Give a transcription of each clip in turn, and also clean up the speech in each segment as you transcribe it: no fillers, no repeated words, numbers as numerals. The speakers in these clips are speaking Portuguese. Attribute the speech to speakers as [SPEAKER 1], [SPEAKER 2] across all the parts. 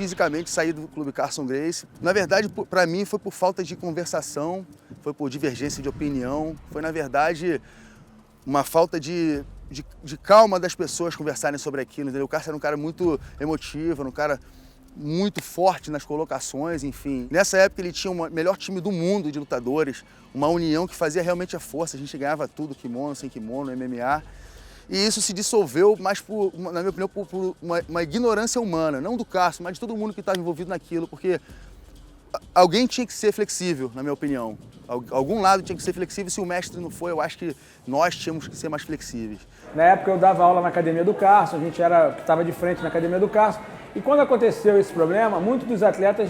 [SPEAKER 1] fisicamente sair do Clube Carlson Gracie. Na verdade, para mim, foi por falta de conversação, foi por divergência de opinião, foi, na verdade, uma falta de calma das pessoas conversarem sobre aquilo, entendeu? O Carlson era um cara muito emotivo, era um cara muito forte nas colocações, enfim. Nessa época ele tinha o melhor time do mundo de lutadores, uma união que fazia realmente a força, a gente ganhava tudo, kimono, sem kimono, MMA. E isso se dissolveu, mas, na minha opinião, por uma ignorância humana, não do Carlson, mas de todo mundo que estava envolvido naquilo, porque alguém tinha que ser flexível, na minha opinião. Algum lado tinha que ser flexível, se o mestre não foi, eu acho que nós tínhamos que ser mais flexíveis.
[SPEAKER 2] Na época eu dava aula na academia do Carlson, a gente estava de frente na academia do Carlson, e quando aconteceu esse problema, muitos dos atletas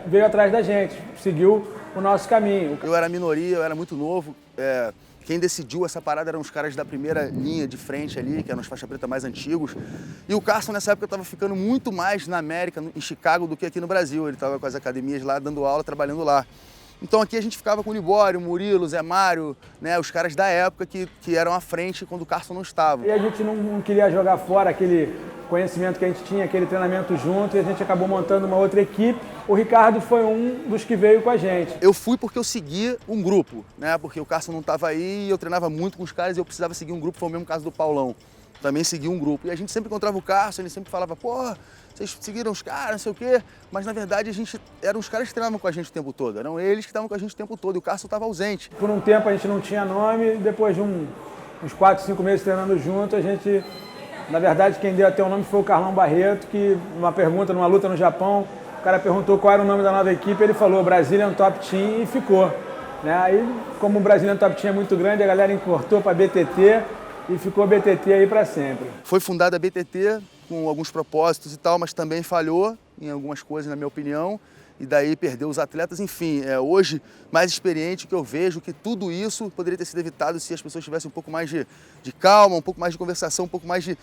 [SPEAKER 2] veio atrás da gente, seguiu o nosso caminho.
[SPEAKER 1] Eu era minoria, eu era muito novo. Quem decidiu essa parada eram os caras da primeira linha de frente ali, que eram os faixa preta mais antigos. E o Carlson, nessa época, estava ficando muito mais na América, em Chicago, do que aqui no Brasil. Ele estava com as academias lá, dando aula, trabalhando lá. Então aqui a gente ficava com o Libório, o Murilo, o Zé Mário, né, os caras da época que eram à frente quando o Carlson não estava.
[SPEAKER 2] E a gente não queria jogar fora aquele conhecimento que a gente tinha, aquele treinamento junto, e a gente acabou montando uma outra equipe. O Ricardo foi um dos que veio com a gente.
[SPEAKER 1] Eu fui porque eu segui um grupo, né? Porque o Carlson não estava aí e eu treinava muito com os caras e eu precisava seguir um grupo, foi o mesmo caso do Paulão. Também segui um grupo. E a gente sempre encontrava o Carlson, ele sempre falava, pô, vocês seguiram os caras, não sei o quê. Mas na verdade eram os caras que treinavam com a gente o tempo todo, eram eles que estavam com a gente o tempo todo e o Carlson estava ausente.
[SPEAKER 2] Por um tempo a gente não tinha nome, e depois de uns 4, 5 meses treinando junto, a gente... Na verdade, quem deu até o nome foi o Carlão Barreto, que numa pergunta, numa luta no Japão, o cara perguntou qual era o nome da nova equipe, ele falou Brazilian Top Team e ficou. Né? Aí, como o Brazilian Top Team é muito grande, a galera encurtou para BTT e ficou BTT aí para sempre.
[SPEAKER 1] Foi fundada a BTT com alguns propósitos e tal, mas também falhou em algumas coisas, na minha opinião, e daí perdeu os atletas. Enfim, hoje, mais experiente, que eu vejo que tudo isso poderia ter sido evitado se as pessoas tivessem um pouco mais de calma, um pouco mais de conversação, um pouco mais de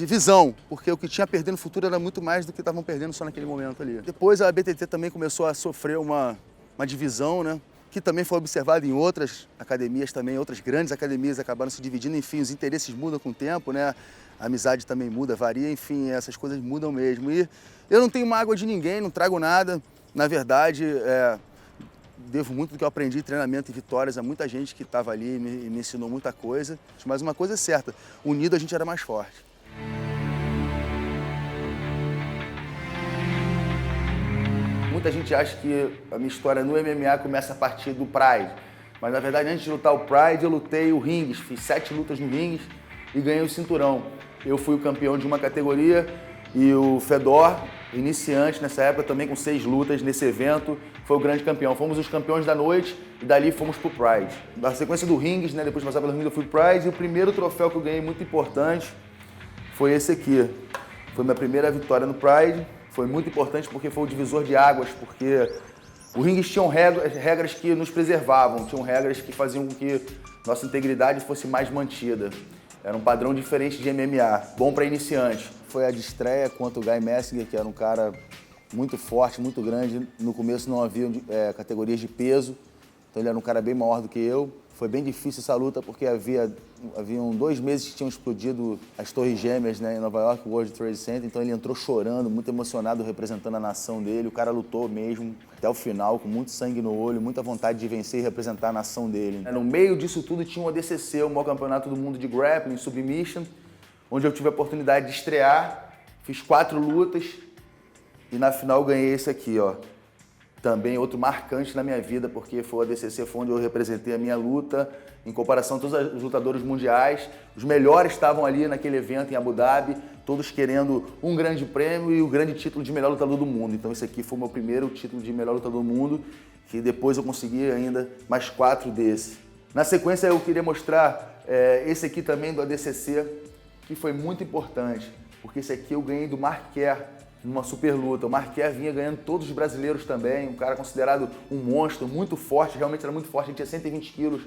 [SPEAKER 1] visão, porque o que tinha a perder no futuro era muito mais do que estavam perdendo só naquele momento ali. Depois a BTT também começou a sofrer uma divisão, né? Que também foi observado em outras academias também, outras grandes academias acabaram se dividindo, enfim, os interesses mudam com o tempo, né? A amizade também muda, varia, enfim, essas coisas mudam mesmo. E eu não tenho mágoa de ninguém, não trago nada. Na verdade, devo muito do que eu aprendi em treinamento e vitórias a muita gente que estava ali e me ensinou muita coisa. Mas uma coisa é certa, unido a gente era mais forte. Muita gente acha que a minha história no MMA começa a partir do Pride. Mas na verdade, antes de lutar o Pride, eu lutei o Rings, fiz 7 lutas no Rings e ganhei o cinturão. Eu fui o campeão de uma categoria e o Fedor, iniciante nessa época, também com 6 lutas nesse evento, foi o grande campeão. Fomos os campeões da noite e dali fomos pro Pride. Na sequência do Rings, né, depois de passar pelo Rings, eu fui pro Pride e o primeiro troféu que eu ganhei muito importante foi esse aqui. Foi minha primeira vitória no Pride. Foi muito importante porque foi o divisor de águas, porque o Rings tinham regras que nos preservavam, tinham regras que faziam com que nossa integridade fosse mais mantida. Era um padrão diferente de MMA, bom para iniciante. Foi a de estreia contra o Guy Messinger, que era um cara muito forte, muito grande. No começo não havia categorias de peso, então ele era um cara bem maior do que eu. Foi bem difícil essa luta porque haviam 2 meses que tinham explodido as Torres Gêmeas, né, em Nova York, o World Trade Center, então ele entrou chorando, muito emocionado, representando a nação dele. O cara lutou mesmo até o final, com muito sangue no olho, muita vontade de vencer e representar a nação dele. No meio disso tudo tinha o ADCC, o maior campeonato do mundo de grappling, submission, onde eu tive a oportunidade de estrear, fiz 4 lutas e na final ganhei esse aqui, ó. Também outro marcante na minha vida, porque foi o ADCC, foi onde eu representei a minha luta, em comparação a todos os lutadores mundiais. Os melhores estavam ali naquele evento em Abu Dhabi, todos querendo um grande prêmio e o grande título de melhor lutador do mundo. Então esse aqui foi o meu primeiro título de melhor lutador do mundo, que depois eu consegui ainda mais 4 desse. Na sequência eu queria mostrar esse aqui também do ADCC, que foi muito importante, porque esse aqui eu ganhei do Mark Kerr, numa super luta. O Marquez vinha ganhando todos os brasileiros também, um cara considerado um monstro, muito forte, realmente era muito forte, ele tinha 120 quilos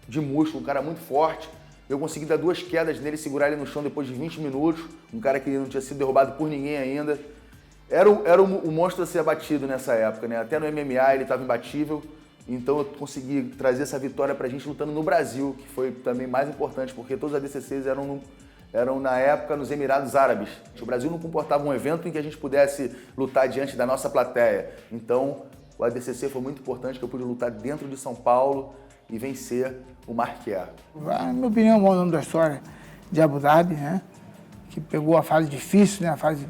[SPEAKER 1] de músculo, um cara muito forte. Eu consegui dar 2 quedas nele, segurar ele no chão depois de 20 minutos, um cara que não tinha sido derrubado por ninguém ainda. Era o monstro a ser abatido nessa época, né? Até no MMA ele estava imbatível, então eu consegui trazer essa vitória pra gente lutando no Brasil, que foi também mais importante, porque todos os ADCCs eram, na época, nos Emirados Árabes. O Brasil não comportava um evento em que a gente pudesse lutar diante da nossa plateia. Então, o ADCC foi muito importante, que eu pude lutar dentro de São Paulo e vencer o Marquer.
[SPEAKER 3] Na minha opinião, é o maior nome da história de Abu Dhabi, né? Que pegou a fase difícil, né? A fase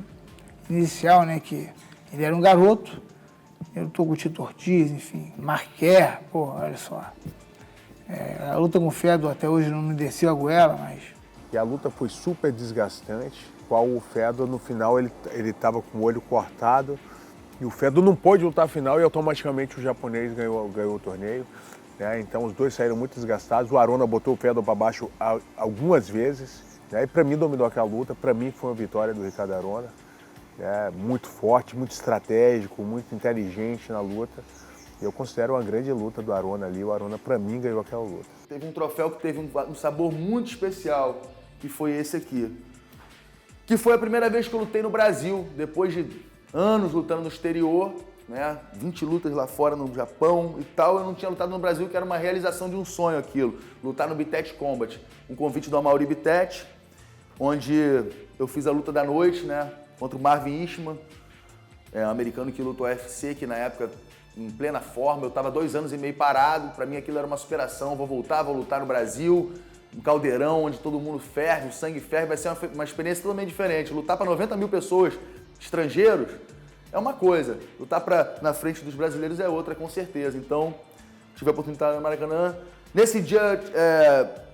[SPEAKER 3] inicial, né? Que ele era um garoto, eu lutou com o Tito Ortiz, enfim, Marquer, pô, olha só. A luta com o Fedor até hoje não me desceu a goela, mas...
[SPEAKER 4] E a luta foi super desgastante, qual o Fedor, no final, ele estava com o olho cortado, e o Fedor não pôde lutar a final e automaticamente o japonês ganhou o torneio. Né? Então os dois saíram muito desgastados, o Arona botou o Fedor para baixo algumas vezes, né? E para mim dominou aquela luta, para mim foi uma vitória do Ricardo Arona. Muito forte, muito estratégico, muito inteligente na luta. Eu considero uma grande luta do Arona ali, o Arona para mim ganhou aquela luta.
[SPEAKER 1] Teve um troféu que teve um sabor muito especial, que foi esse aqui. Que foi a primeira vez que eu lutei no Brasil, depois de anos lutando no exterior, né? 20 lutas lá fora no Japão e tal, eu não tinha lutado no Brasil, que era uma realização de um sonho aquilo, lutar no Bittet Combat. Um convite do Amaury Bittet, onde eu fiz a luta da noite, né? Contra o Marvin Ishman, um americano que lutou UFC, que na época, em plena forma, eu estava 2 anos e meio parado, para mim aquilo era uma superação, vou voltar, vou lutar no Brasil, um caldeirão onde todo mundo ferve, o sangue ferve, vai ser uma experiência totalmente diferente. Lutar para 90 mil pessoas, estrangeiros, é uma coisa, lutar na frente dos brasileiros é outra, com certeza. Então, tive a oportunidade no Maracanã. Nesse dia,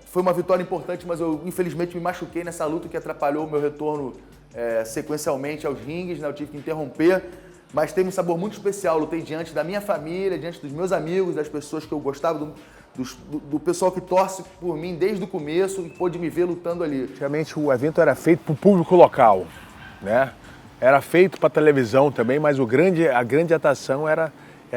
[SPEAKER 1] foi uma vitória importante, mas eu infelizmente me machuquei nessa luta que atrapalhou o meu retorno sequencialmente aos ringues, né? Eu tive que interromper, mas teve um sabor muito especial. Lutei diante da minha família, diante dos meus amigos, das pessoas que eu gostava, do pessoal que torce por mim desde o começo e pôde me ver lutando ali.
[SPEAKER 4] Antigamente o evento era feito para o público local, né? Era feito para televisão também, mas a grande atração era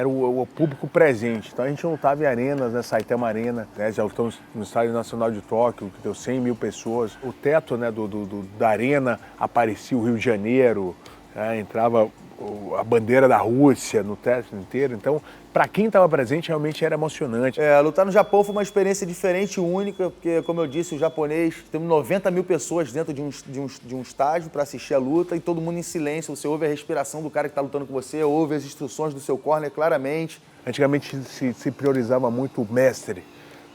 [SPEAKER 4] o público presente. Então a gente lutava em arenas, né? Saitama Arena, né? Já lutamos no Estádio Nacional de Tóquio, que deu 100 mil pessoas. O teto, né, da arena aparecia o Rio de Janeiro, né? Entrava a bandeira da Rússia no teto inteiro. Então, para quem estava presente, realmente era emocionante.
[SPEAKER 1] Lutar no Japão foi uma experiência diferente e única, porque, como eu disse, o japonês, temos 90 mil pessoas dentro de um estádio para assistir a luta e todo mundo em silêncio. Você ouve a respiração do cara que está lutando com você, ouve as instruções do seu corner claramente.
[SPEAKER 4] Antigamente se priorizava muito o mestre.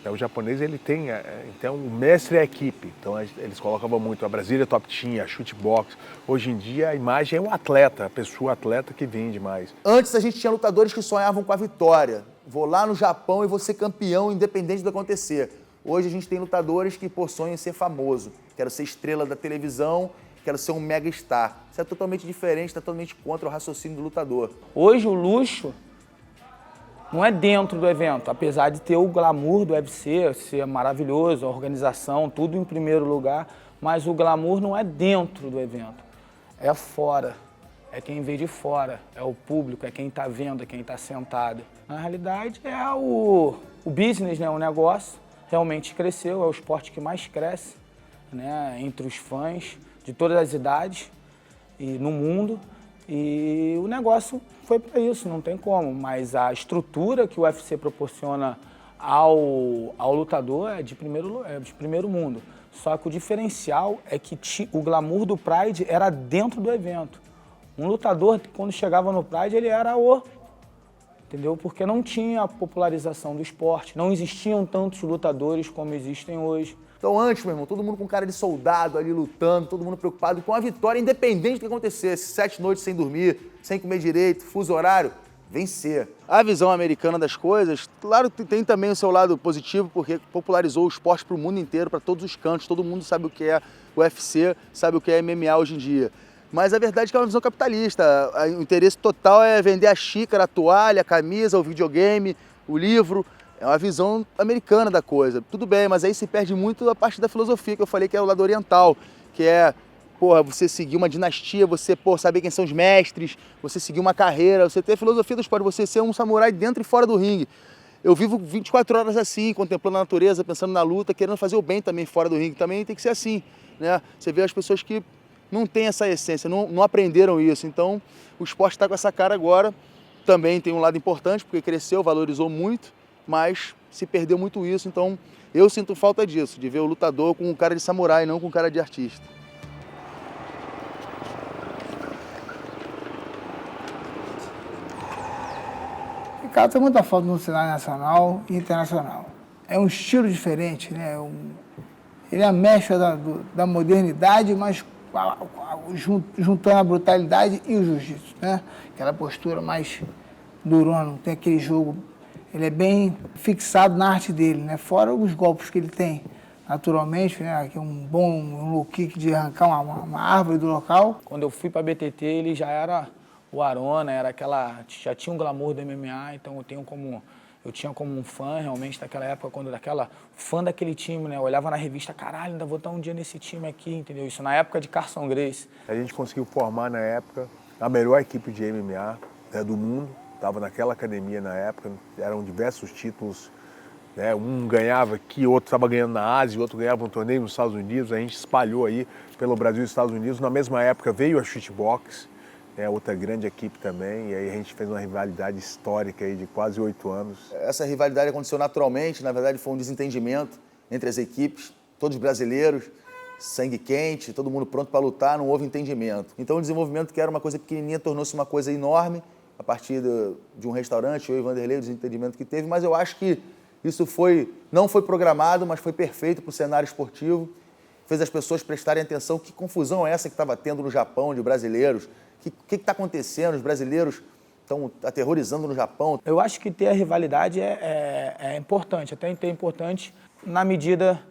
[SPEAKER 4] O japonês, ele tem, então, o mestre é a equipe. Então, eles colocavam muito a Brasília Top Team, a Shootbox. Hoje em dia, a imagem é o atleta, a pessoa atleta que vende mais.
[SPEAKER 1] Antes, a gente tinha lutadores que sonhavam com a vitória. Vou lá no Japão e vou ser campeão, independente do que acontecer. Hoje, a gente tem lutadores que sonham em ser famoso. Quero ser estrela da televisão, quero ser um mega star. Isso é totalmente diferente, totalmente contra o raciocínio do lutador.
[SPEAKER 5] Hoje, o luxo não é dentro do evento, apesar de ter o glamour do UFC, ser maravilhoso, a organização, tudo em primeiro lugar, mas o glamour não é dentro do evento, é fora, é quem vê de fora, é o público, é quem está vendo, é quem está sentado. Na realidade é o business, né? O negócio realmente cresceu, é o esporte que mais cresce, né? Entre os fãs de todas as idades e no mundo. E o negócio foi para isso, não tem como, mas a estrutura que o UFC proporciona ao lutador é de primeiro mundo. Só que o diferencial é que o glamour do Pride era dentro do evento. Um lutador, quando chegava no Pride, ele era entendeu? Porque não tinha a popularização do esporte, não existiam tantos lutadores como existem hoje.
[SPEAKER 1] Então antes, meu irmão, todo mundo com cara de soldado ali lutando, todo mundo preocupado com a vitória, independente do que acontecesse. 7 noites sem dormir, sem comer direito, fuso horário, vencer. A visão americana das coisas, claro que tem também o seu lado positivo, porque popularizou o esporte para o mundo inteiro, para todos os cantos, todo mundo sabe o que é o UFC, sabe o que é MMA hoje em dia. Mas a verdade é que é uma visão capitalista, o interesse total é vender a xícara, a toalha, a camisa, o videogame, o livro. É uma visão americana da coisa. Tudo bem, mas aí se perde muito a parte da filosofia que eu falei, que é o lado oriental, que é, você seguir uma dinastia, você, saber quem são os mestres, você seguir uma carreira, você ter a filosofia do esporte, você ser um samurai dentro e fora do ringue. Eu vivo 24 horas assim, contemplando a natureza, pensando na luta, querendo fazer o bem também fora do ringue. Também tem que ser assim, né? Você vê as pessoas que não têm essa essência, não aprenderam isso. Então, o esporte está com essa cara agora. Também tem um lado importante, porque cresceu, valorizou muito, mas se perdeu muito isso, então eu sinto falta disso, de ver o lutador com um cara de samurai, não com um cara de artista.
[SPEAKER 3] Ricardo tem muita falta no cenário nacional e internacional. É um estilo diferente, né? Ele é a mescla da modernidade, mas juntando a brutalidade e o jiu-jitsu, né? Aquela postura mais durona, tem aquele jogo. Ele é bem fixado na arte dele, né? Fora os golpes que ele tem, naturalmente, né? Que é um bom low kick de arrancar uma árvore do local.
[SPEAKER 5] Quando eu fui para BTT, ele já era o Arona, já tinha um glamour do MMA, então eu tinha como um fã realmente daquela época, fã daquele time, né? Eu olhava na revista, caralho, ainda vou estar um dia nesse time aqui, entendeu? Isso na época de Carson Gracie.
[SPEAKER 4] A gente conseguiu formar na época a melhor equipe de MMA, né, do mundo. Estava naquela academia na época, eram diversos títulos, né? Um ganhava aqui, outro estava ganhando na Ásia, outro ganhava um torneio nos Estados Unidos. A gente espalhou aí pelo Brasil e Estados Unidos. Na mesma época veio a Shootbox, outra grande equipe também, e aí a gente fez uma rivalidade histórica aí de quase 8 anos.
[SPEAKER 1] Essa rivalidade aconteceu naturalmente, na verdade foi um desentendimento entre as equipes, todos brasileiros, sangue quente, todo mundo pronto para lutar, não houve entendimento. Então o desenvolvimento, que era uma coisa pequenininha, tornou-se uma coisa enorme, a partir de um restaurante, eu e Vanderlei, o desentendimento que teve, mas eu acho que isso não foi programado, mas foi perfeito para o cenário esportivo, fez as pessoas prestarem atenção, que confusão é essa que estava tendo no Japão, de brasileiros, o que está acontecendo, os brasileiros estão aterrorizando no Japão.
[SPEAKER 5] Eu acho que ter a rivalidade é importante, até é importante na medida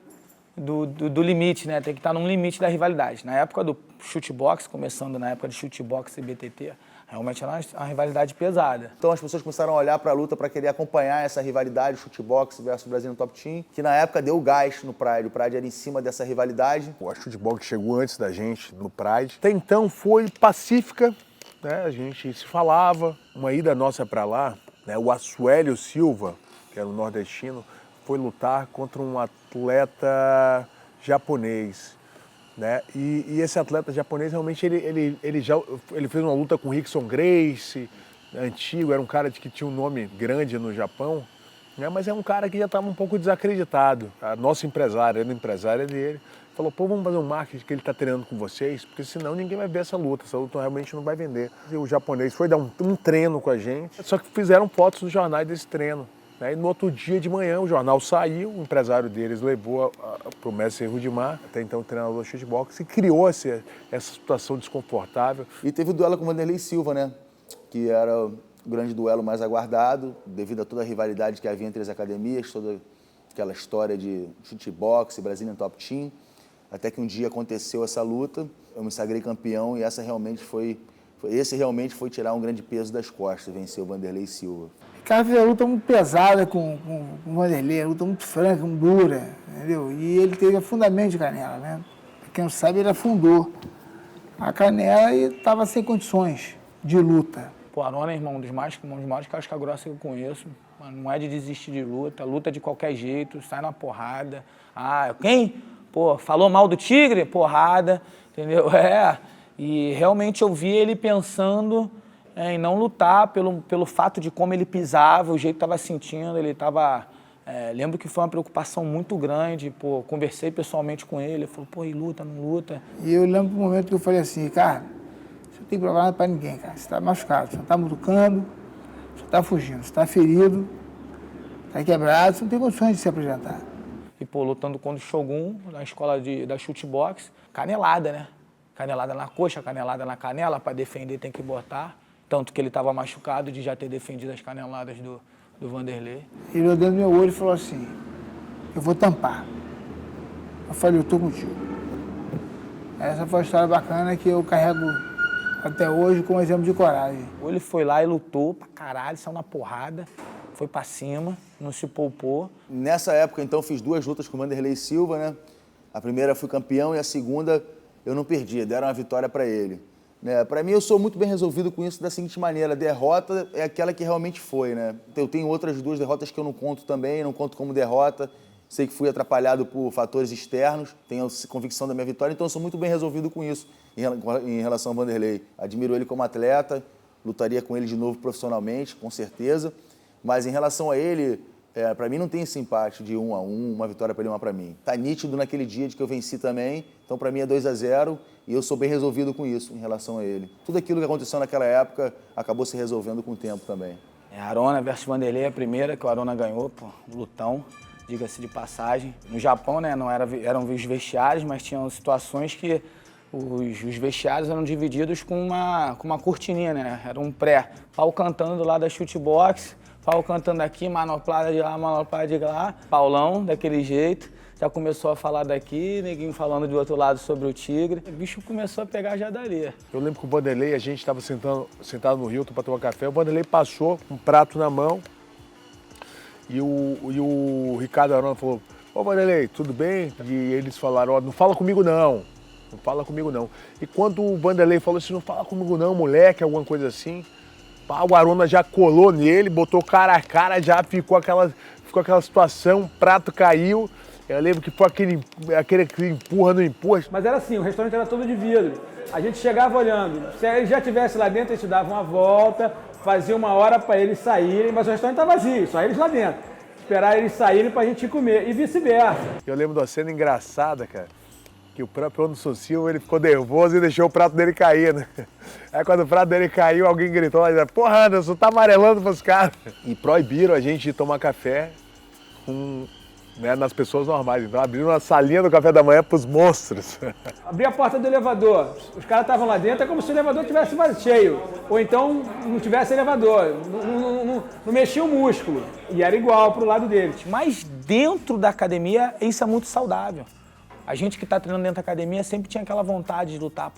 [SPEAKER 5] do limite, né? Tem que estar num limite da rivalidade. Na época do shootbox, começando na época de shootbox e BTT, realmente era uma rivalidade pesada.
[SPEAKER 1] Então as pessoas começaram a olhar para a luta para querer acompanhar essa rivalidade, shootbox versus Brazilian Top Team, que na época deu gás no Pride. O Pride era em cima dessa rivalidade.
[SPEAKER 4] A shootbox chegou antes da gente no Pride. Até então foi pacífica, né? A gente se falava. Uma ida nossa para lá, né? O Asuélio Silva, que era um nordestino, foi lutar contra um atleta japonês. Né? E esse atleta japonês, realmente, ele fez uma luta com o Rickson Gracie, antigo, era um cara que tinha um nome grande no Japão, né? Mas é um cara que já estava um pouco desacreditado. A nossa empresária, a empresária dele, falou, pô, vamos fazer um marketing que ele está treinando com vocês, porque senão ninguém vai ver essa luta realmente não vai vender. E o japonês foi dar um treino com a gente, só que fizeram fotos nos jornais desse treino. E no outro dia de manhã o jornal saiu, o empresário deles levou para o mestre Rudimar, até então treinador do shootbox, e criou essa situação desconfortável.
[SPEAKER 1] E teve o duelo com o Vanderlei Silva, né? Que era o grande duelo mais aguardado, devido a toda a rivalidade que havia entre as academias, toda aquela história de shootbox e Brazilian Top Team. Até que um dia aconteceu essa luta, eu me sagrei campeão e esse realmente foi tirar um grande peso das costas, vencer o Vanderlei Silva.
[SPEAKER 3] O cara fez uma luta muito pesada com o Vanderlei, uma luta muito franca, muito dura, entendeu? E ele teve afundamento de canela, né? Pra quem não sabe, ele afundou a canela e estava sem condições de luta.
[SPEAKER 5] Pô, Arona é irmão dos mais casca grossa que eu conheço. Não é de desistir de luta de qualquer jeito, sai na porrada. Ah, quem? Pô, falou mal do Tigre? Porrada, entendeu? E realmente eu vi ele pensando em não lutar pelo fato de como ele pisava, o jeito que estava sentindo, ele estava... lembro que foi uma preocupação muito grande, pô, conversei pessoalmente com ele, ele falou, pô, e luta, não luta?
[SPEAKER 3] E eu lembro do momento que eu falei assim, cara, você não tem que provar nada pra ninguém, cara, você tá machucado, você não tá mutucando, você tá fugindo, você tá ferido, tá quebrado, você não tem condições de se apresentar.
[SPEAKER 5] E, pô, lutando contra o Shogun, na escola da shootbox, canelada, né? Canelada na coxa, canelada na canela, para defender tem que botar. Tanto que ele estava machucado de já ter defendido as caneladas do Vanderlei.
[SPEAKER 3] Ele olhou no meu olho e falou assim, eu vou tampar. Eu falei, eu tô contigo. Essa foi uma história bacana que eu carrego até hoje como exemplo de coragem.
[SPEAKER 5] Ele foi lá e lutou pra caralho, saiu na porrada, foi pra cima, não se poupou.
[SPEAKER 1] Nessa época, então, fiz 2 lutas com o Vanderlei Silva, né? A primeira fui campeão e a segunda eu não perdi, deram uma vitória para ele. Para mim, eu sou muito bem resolvido com isso da seguinte maneira, a derrota é aquela que realmente foi, né? Eu tenho outras 2 derrotas que eu não conto também, não conto como derrota, sei que fui atrapalhado por fatores externos, tenho convicção da minha vitória, então eu sou muito bem resolvido com isso em relação ao Vanderlei. Admiro ele como atleta, lutaria com ele de novo profissionalmente, com certeza, mas em relação a ele, Pra mim não tem esse empate de 1-1, uma vitória pra ele, uma pra mim. Tá nítido naquele dia de que eu venci também, então pra mim é 2-0 e eu sou bem resolvido com isso em relação a ele. Tudo aquilo que aconteceu naquela época acabou se resolvendo com o tempo também.
[SPEAKER 5] Arona versus Vanderlei é a primeira que o Arona ganhou, pô, lutão, diga-se de passagem. No Japão, né, não eram os vestiários, mas tinham situações que os vestiários eram divididos com uma cortininha, né, era um pré. Pau cantando do lado da chutebox, pau cantando aqui, manoplada de lá, manoplada de lá. Paulão, daquele jeito, já começou a falar daqui, neguinho falando do outro lado sobre o Tigre. O bicho começou a pegar já dali.
[SPEAKER 4] Eu lembro que o Vanderlei, a gente estava sentado no Hilton para tomar café, o Vanderlei passou um prato na mão e o Ricardo Arona falou: ô Vanderlei, tudo bem? E eles falaram: ó, não fala comigo não, não fala comigo não. E quando o Vanderlei falou assim: não fala comigo não, moleque, alguma coisa assim, o Arona já colou nele, botou cara a cara, já ficou aquela situação, o prato caiu. Eu lembro que foi aquele que empurra, não empurra.
[SPEAKER 2] Mas era assim, o restaurante era todo de vidro. A gente chegava olhando. Se ele já estivesse lá dentro, a gente dava uma volta, fazia uma hora para eles saírem, mas o restaurante tá vazio, só eles lá dentro. Esperar eles saírem pra gente ir comer, e vice-versa.
[SPEAKER 4] Eu lembro de uma cena engraçada, cara, que o próprio Anderson Silva, ele ficou nervoso e deixou o prato dele cair, né? Aí quando o prato dele caiu, alguém gritou lá, porra, Anderson, tá amarelando pros caras. E proibiram a gente de tomar café nas pessoas normais. Então abriram uma salinha do café da manhã pros monstros.
[SPEAKER 2] Abri a porta do elevador, os caras estavam lá dentro, é como se o elevador tivesse cheio. Ou então não tivesse elevador, não mexia o músculo. E era igual pro lado deles.
[SPEAKER 5] Mas dentro da academia, isso é muito saudável. A gente que tá treinando dentro da academia sempre tinha aquela vontade de lutar.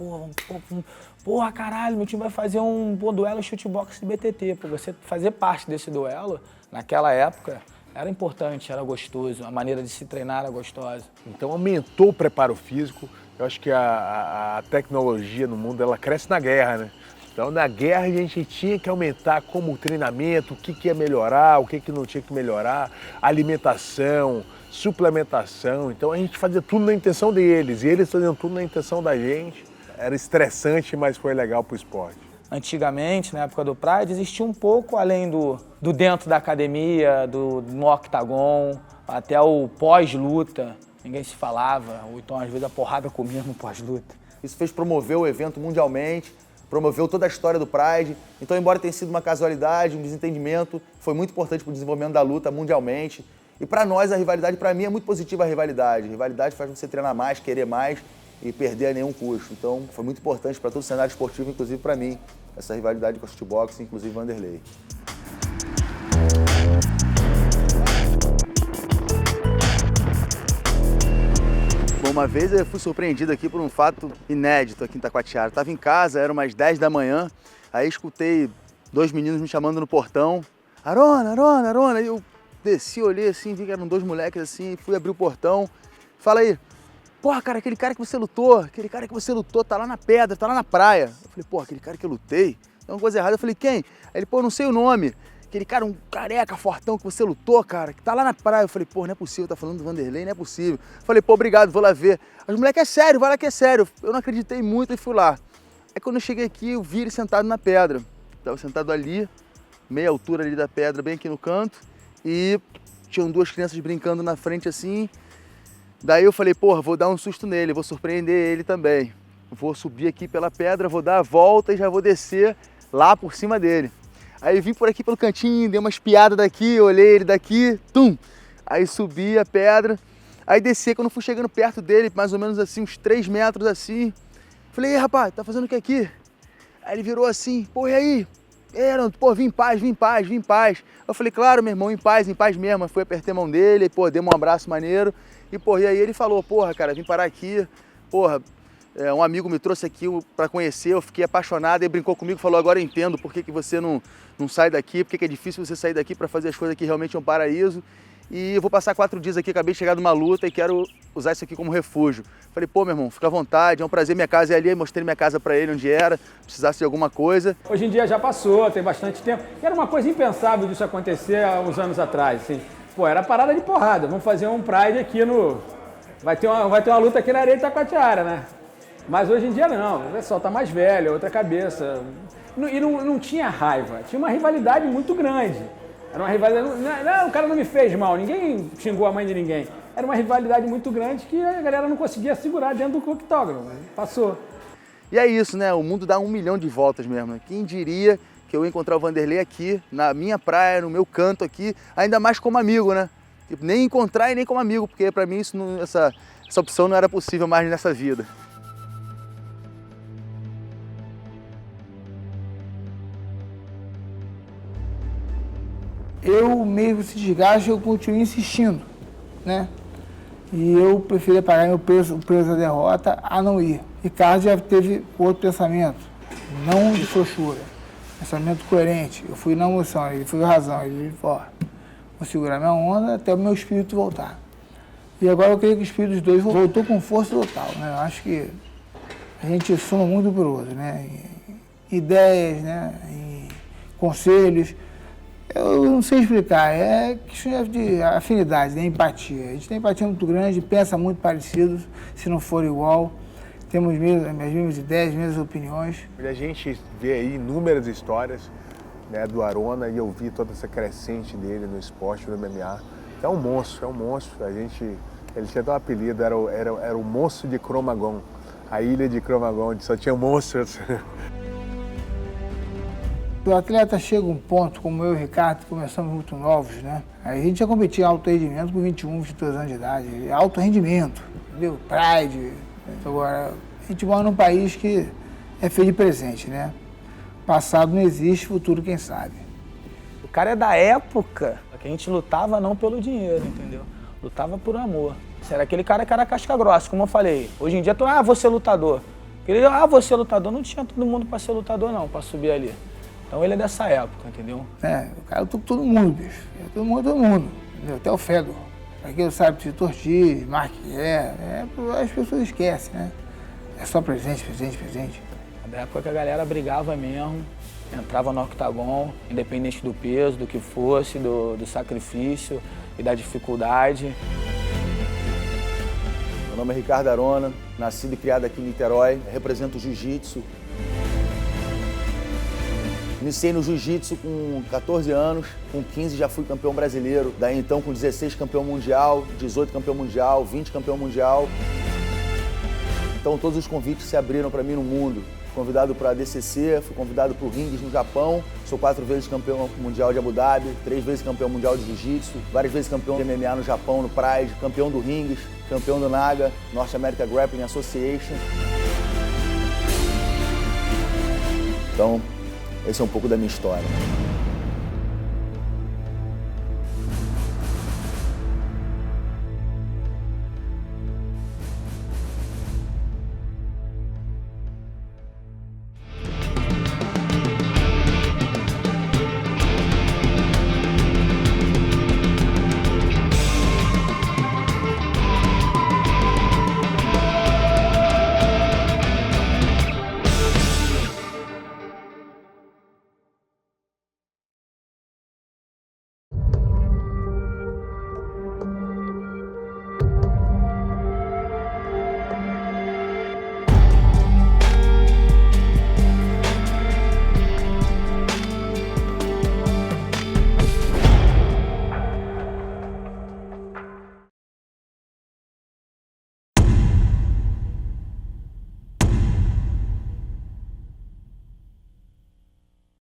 [SPEAKER 5] Porra, caralho, meu time vai fazer um duelo chutebox de BTT. Pô, você fazer parte desse duelo, naquela época, era importante, era gostoso. A maneira de se treinar era gostosa.
[SPEAKER 4] Então aumentou o preparo físico. Eu acho que a tecnologia no mundo, ela cresce na guerra, né? Então na guerra a gente tinha que aumentar como o treinamento, o que ia melhorar, o que não tinha que melhorar, alimentação, suplementação. Então a gente fazia tudo na intenção deles e eles faziam tudo na intenção da gente. Era estressante, mas foi legal pro esporte.
[SPEAKER 5] Antigamente, na época do Pride, existia um pouco além do dentro da academia, no octagon, até o pós-luta. Ninguém se falava, ou então às vezes a porrada comia no pós-luta.
[SPEAKER 1] Isso fez promover o evento mundialmente, promoveu toda a história do Pride. Então, embora tenha sido uma casualidade, um desentendimento, foi muito importante para o desenvolvimento da luta mundialmente. E para nós, a rivalidade, para mim, é muito positiva a rivalidade. A rivalidade faz você treinar mais, querer mais e perder a nenhum custo. Então, foi muito importante para todo o cenário esportivo, inclusive para mim, essa rivalidade com o shootbox, inclusive Vanderlei. Bom, uma vez eu fui surpreendido aqui por um fato inédito aqui em Taquatiara. Estava em casa, eram umas 10 da manhã, aí escutei 2 meninos me chamando no portão. Arona, Arona, Arona. Aí eu desci, olhei assim, vi que eram 2 moleques assim, fui abrir o portão. Fala aí, porra, cara, aquele cara que você lutou, tá lá na pedra, tá lá na praia. Eu falei, porra, aquele cara que eu lutei, tem uma coisa errada. Eu falei, quem? Aí ele, pô, não sei o nome. Aquele cara, um careca, fortão que você lutou, cara, que tá lá na praia. Eu falei, pô, não é possível, tá falando do Vanderlei, não é possível. Eu falei, pô, obrigado, vou lá ver. Os moleques, é sério, vai lá que é sério. Eu não acreditei muito e fui lá. Aí quando eu cheguei aqui, eu vi ele sentado na pedra. Tava sentado ali, meia altura ali da pedra, bem aqui no canto. E tinham 2 crianças brincando na frente assim. Daí eu falei, porra, vou dar um susto nele, vou surpreender ele também. Vou subir aqui pela pedra, vou dar a volta e já vou descer lá por cima dele. Aí vim por aqui pelo cantinho, dei uma espiada daqui, olhei ele daqui, tum! Aí subi a pedra, aí desci, quando fui chegando perto dele, mais ou menos assim, uns 3 metros assim. Falei, ei rapaz, tá fazendo o que aqui? Aí ele virou assim, pô, e aí? Pô, vim em paz, vim em paz, vim em paz. Eu falei, claro, meu irmão, em paz mesmo. Eu fui, apertei a mão dele, pô, dei um abraço maneiro. E, pô, e aí ele falou, porra, cara, vim parar aqui, porra, um amigo me trouxe aqui pra conhecer, eu fiquei apaixonado, ele brincou comigo, falou, agora eu entendo por que você não sai daqui, por que é difícil você sair daqui pra fazer as coisas que realmente é um paraíso. E eu vou passar 4 dias aqui, acabei de chegar de uma luta e quero usar isso aqui como refúgio. Falei, pô, meu irmão, fica à vontade, é um prazer, minha casa é ali, mostrei minha casa pra ele onde era, precisasse de alguma coisa.
[SPEAKER 2] Hoje em dia já passou, tem bastante tempo. Era uma coisa impensável disso acontecer há uns anos atrás, assim. Pô, era parada de porrada, vamos fazer um Pride aqui no... Vai ter uma luta aqui na areia de Taquatiara, né? Mas hoje em dia não, o pessoal tá mais velho, outra cabeça. E não tinha raiva, tinha uma rivalidade muito grande. Era uma rivalidade, não, o cara não me fez mal, ninguém xingou a mãe de ninguém. Era uma rivalidade muito grande que a galera não conseguia segurar dentro do octógono, passou.
[SPEAKER 1] E é isso, né? O mundo dá 1 milhão de voltas mesmo. Quem diria que eu ia encontrar o Vanderlei aqui, na minha praia, no meu canto aqui, ainda mais como amigo, né? Tipo, nem encontrar e nem como amigo, porque pra mim essa opção não era possível mais nessa vida.
[SPEAKER 3] Eu mesmo se desgaste, eu continuo insistindo, né? E eu preferia pagar o preço da derrota a não ir. Ricardo já teve outro pensamento, não de frouxura, pensamento coerente. Eu fui na emoção, ele foi com razão, ele falou, vou segurar minha onda até o meu espírito voltar. E agora eu creio que o espírito dos dois voltou com força total, né? Eu acho que a gente soma muito por outro, né? Em ideias, né? Em conselhos. Eu não sei explicar, é questão de afinidade, né? Empatia. A gente tem empatia muito grande, pensa muito parecido, se não for igual. Temos as mesmas ideias, as mesmas opiniões.
[SPEAKER 4] A gente vê aí inúmeras histórias, né, do Arona e eu vi toda essa crescente dele no esporte, no MMA. É um monstro, é um monstro. Ele tinha até um apelido, era o monstro de Cromagon. A ilha de Cromagon, onde só tinha monstros.
[SPEAKER 3] O atleta chega a um ponto, como eu e o Ricardo, começamos muito novos, né? Aí a gente já competia em alto rendimento com 21, 22 anos de idade. Alto rendimento, entendeu? Pride. Agora, a gente mora num país que é feito de presente, né? Passado não existe, futuro quem sabe.
[SPEAKER 5] O cara é da época que a gente lutava não pelo dinheiro, entendeu? Lutava por amor. Era aquele cara que era casca grossa, como eu falei. Hoje em dia, vou ser lutador. Ele, vou ser lutador. Não tinha todo mundo para ser lutador, não, para subir ali. Então ele é dessa época, entendeu?
[SPEAKER 3] O cara lutou com todo mundo, bicho. Todo mundo. Entendeu? Até o Fedor. Pra quem não sabe, Vitor Ortiz, Marquier, as pessoas esquecem, né? É só presente.
[SPEAKER 5] É da época que a galera brigava mesmo, entrava no octagon, independente do peso, do que fosse, do sacrifício e da dificuldade.
[SPEAKER 1] Meu nome é Ricardo Arona, nascido e criado aqui em Niterói, represento o jiu-jitsu. Iniciei no jiu-jitsu com 14 anos, com 15 já fui campeão brasileiro. Daí então com 16 campeão mundial, 18 campeão mundial, 20 campeão mundial. Então todos os convites se abriram para mim no mundo. Fui convidado para a DCC, fui convidado para o Rings no Japão. Sou 4 vezes campeão mundial de Abu Dhabi, 3 vezes campeão mundial de jiu-jitsu, várias vezes campeão de MMA no Japão, no Pride, campeão do Rings, campeão do NAGA, North America Grappling Association. Então, esse é um pouco da minha história.